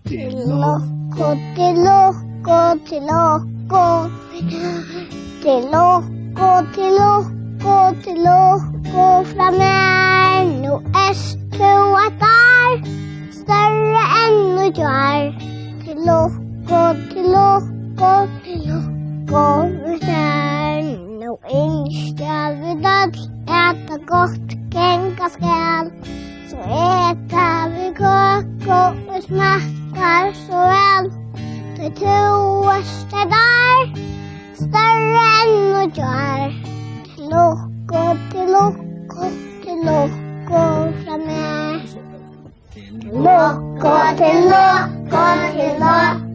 Till loco, till loco, till loco. Till loco, till loco, till loco. Framme nu S2 större än och gör. Till loco, till loco, till loco. Nu inskall vi död, äta gott, kränka skall. Så äter vi koko och smakar så väl. Det toaste där, större än och gör. Till loco, till loco, till loco framme. Till loco, till loco, till loco.